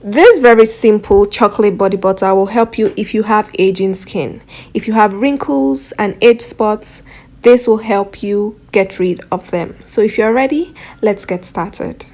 This very simple chocolate body butter will help you if you have aging skin. If you have wrinkles and age spots, this will help you get rid of them. So if you're ready, let's get started.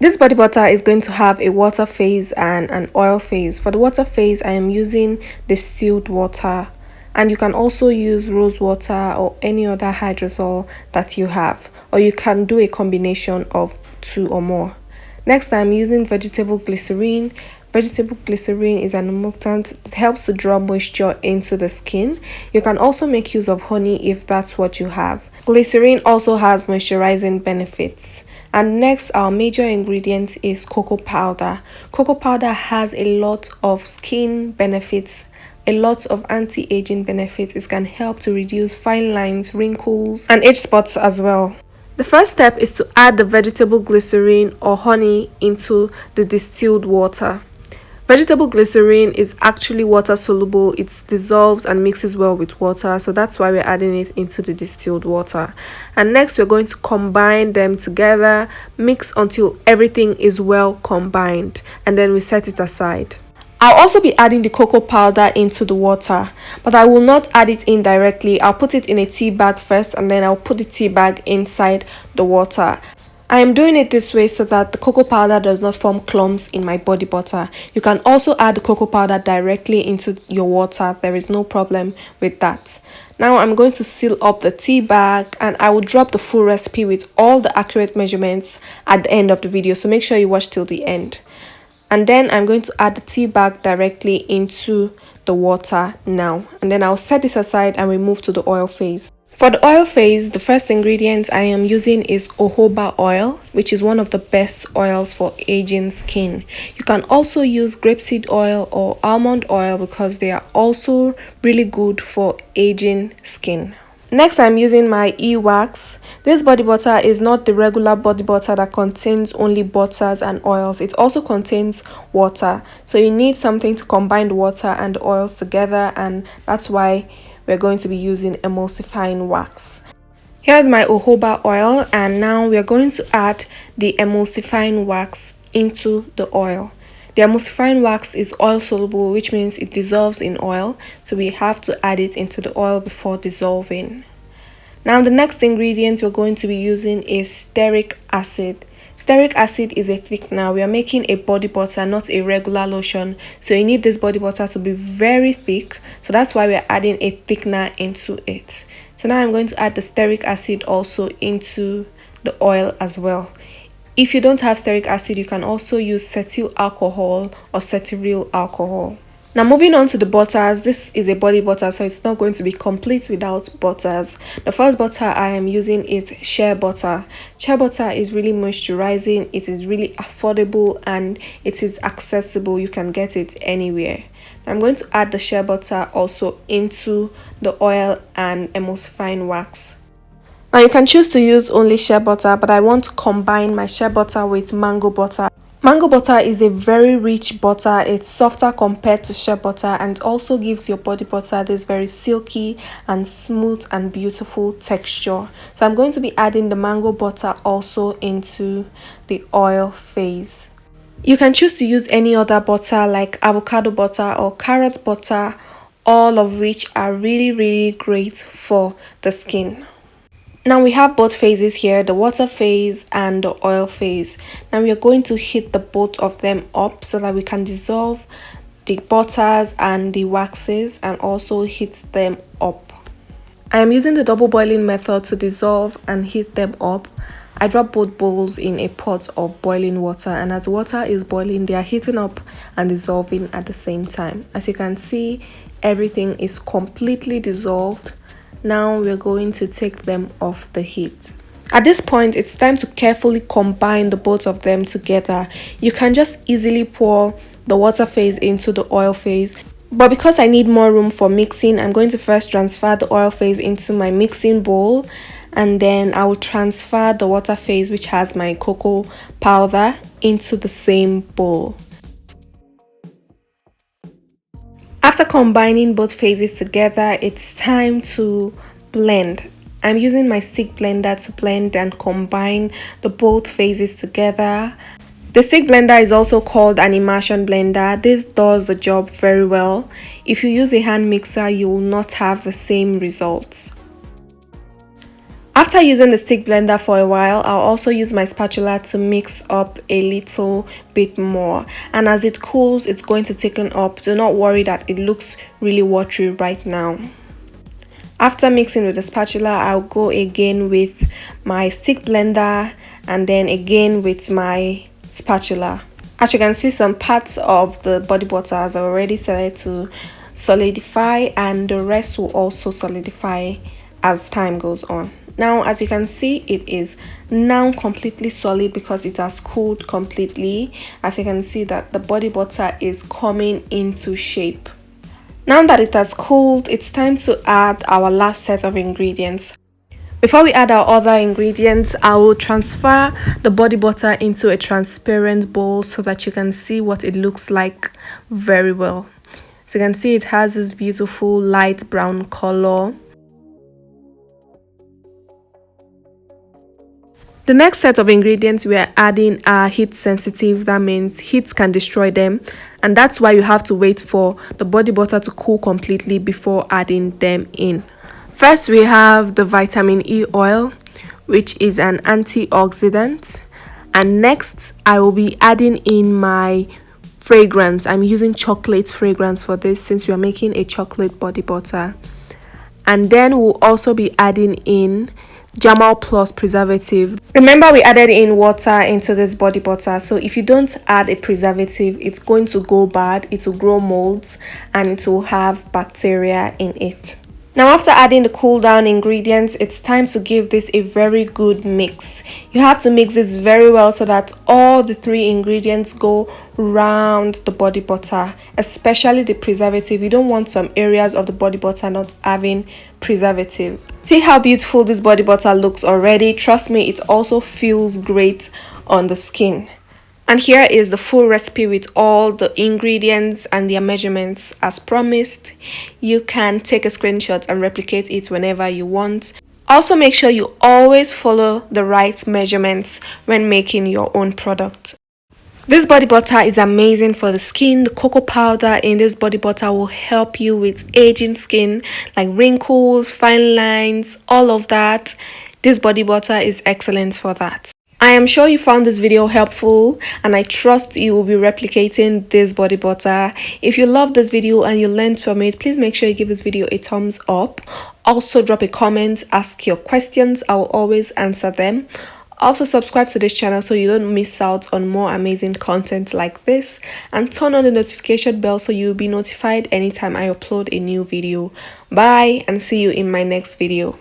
This body butter is going to have a water phase and an oil phase. For the water phase, I am using distilled water, and you can also use rose water or any other hydrosol that you have, or you can do a combination of two or more. Next, I'm using vegetable glycerine. Vegetable glycerine is an emulsant. It helps to draw moisture into the skin. You can also make use of honey if that's what you have. Glycerine also has moisturizing benefits. And next, our major ingredient is cocoa powder. Cocoa powder has a lot of skin benefits, a lot of anti-aging benefits. It can help to reduce fine lines, wrinkles, and age spots as well. The first step is to add the vegetable glycerine or honey into the distilled water. Vegetable glycerine is actually water soluble. It dissolves and mixes well with water, so that's why we're adding it into the distilled water. And next, we're going to combine them together, mix until everything is well combined, and then we set it aside. I'll also be adding the cocoa powder into the water, but I will not add it in directly. I'll put it in a tea bag first, and then I'll put the tea bag inside the water. I am doing it this way so that the cocoa powder does not form clumps in my body butter. You can also add the cocoa powder directly into your water. There is no problem with that. Now I'm going to seal up the tea bag, and I will drop the full recipe with all the accurate measurements at the end of the video. So make sure you watch till the end. And then I'm going to add the tea bag directly into the water now. And then I'll set this aside and we move to the oil phase. For the oil phase, the first ingredient I am using is jojoba oil, which is one of the best oils for aging skin. You can also use grapeseed oil or almond oil because they are also really good for aging skin. Next, I'm using my e-wax. This body butter is not the regular body butter that contains only butters and oils. It also contains water. So you need something to combine the water and the oils together, and that's why we're going to be using emulsifying wax. Here's my jojoba oil, and now we're going to add the emulsifying wax into the oil. The emulsifying wax is oil soluble, which means it dissolves in oil, so we have to add it into the oil before dissolving. Now the next ingredient we're going to be using is steric acid. Steric acid is a thickener. We are making a body butter, not a regular lotion, so you need this body butter to be very thick, so that's why we're adding a thickener into it. So now I'm going to add the steric acid also into the oil as well. If you don't have steric acid, you can also use cetyl alcohol or cetyl alcohol. Now moving on to the butters, this is a body butter, so it's not going to be complete without butters. The first butter I am using is shea butter. Shea butter is really moisturizing, it is really affordable, and it is accessible. You can get it anywhere. Now I'm going to add the shea butter also into the oil and emulsifying wax. Now you can choose to use only shea butter, but I want to combine my shea butter with mango butter. Mango butter is a very rich butter. It's softer compared to shea butter, and also gives your body butter this very silky and smooth and beautiful texture. So I'm going to be adding the mango butter also into the oil phase. You can choose to use any other butter like avocado butter or carrot butter, all of which are really great for the skin. Now we have both phases here, the water phase and the oil phase. Now we are going to heat the both of them up so that we can dissolve the butters and the waxes and also heat them up. I am using the double boiling method to dissolve and heat them up. I drop both bowls in a pot of boiling water, and as the water is boiling, they are heating up and dissolving at the same time. As you can see, everything is completely dissolved. Now we're going to take them off the heat. At this point, it's time to carefully combine the both of them together. You can just easily pour the water phase into the oil phase, but because I need more room for mixing, I'm going to first transfer the oil phase into my mixing bowl, and then I will transfer the water phase, which has my cocoa powder, into the same bowl. After combining both phases together, it's time to blend. I'm using my stick blender to blend and combine the both phases together. The stick blender is also called an immersion blender. This does the job very well. If you use a hand mixer, you will not have the same results. After using the stick blender for a while, I'll also use my spatula to mix up a little bit more. And as it cools, it's going to thicken up. Do not worry that it looks really watery right now. After mixing with the spatula, I'll go again with my stick blender and then again with my spatula. As you can see, some parts of the body butter has already started to solidify, and the rest will also solidify as time goes on. Now, as you can see, it is now completely solid because it has cooled completely. As you can see that the body butter is coming into shape. Now that it has cooled, it's time to add our last set of ingredients. Before we add our other ingredients, I will transfer the body butter into a transparent bowl so that you can see what it looks like very well. So you can see it has this beautiful light brown color. The next set of ingredients we are adding are heat sensitive. That means heat can destroy them, and that's why you have to wait for the body butter to cool completely before adding them in. First, we have the vitamin E oil, which is an antioxidant. And next, I will be adding in my fragrance. I'm using chocolate fragrance for this since we are making a chocolate body butter. And then we'll also be adding in Germall plus preservative. Remember, we added in water into this body butter, so if you don't add a preservative, it's going to go bad, it will grow molds, and it will have bacteria in it. Now, after adding the cool down ingredients, it's time to give this a very good mix. You have to mix this very well so that all the three ingredients go round the body butter, especially the preservative. You don't want some areas of the body butter not having preservative. See how beautiful this body butter looks already. Trust me, it also feels great on the skin. And here is the full recipe with all the ingredients and their measurements as promised. You can take a screenshot and replicate it whenever you want. Also, make sure you always follow the right measurements when making your own product. This body butter is amazing for the skin. The cocoa powder in this body butter will help you with aging skin, like wrinkles, fine lines, all of that. This body butter is excellent for that. I am sure you found this video helpful, and I trust you will be replicating this body butter. If you love this video and you learned from it, please make sure you give this video a thumbs up. Also, drop a comment, ask your questions. I will always answer them. Also, subscribe to this channel so you don't miss out on more amazing content like this, and turn on the notification bell so you'll be notified anytime I upload a new video. Bye, and see you in my next video.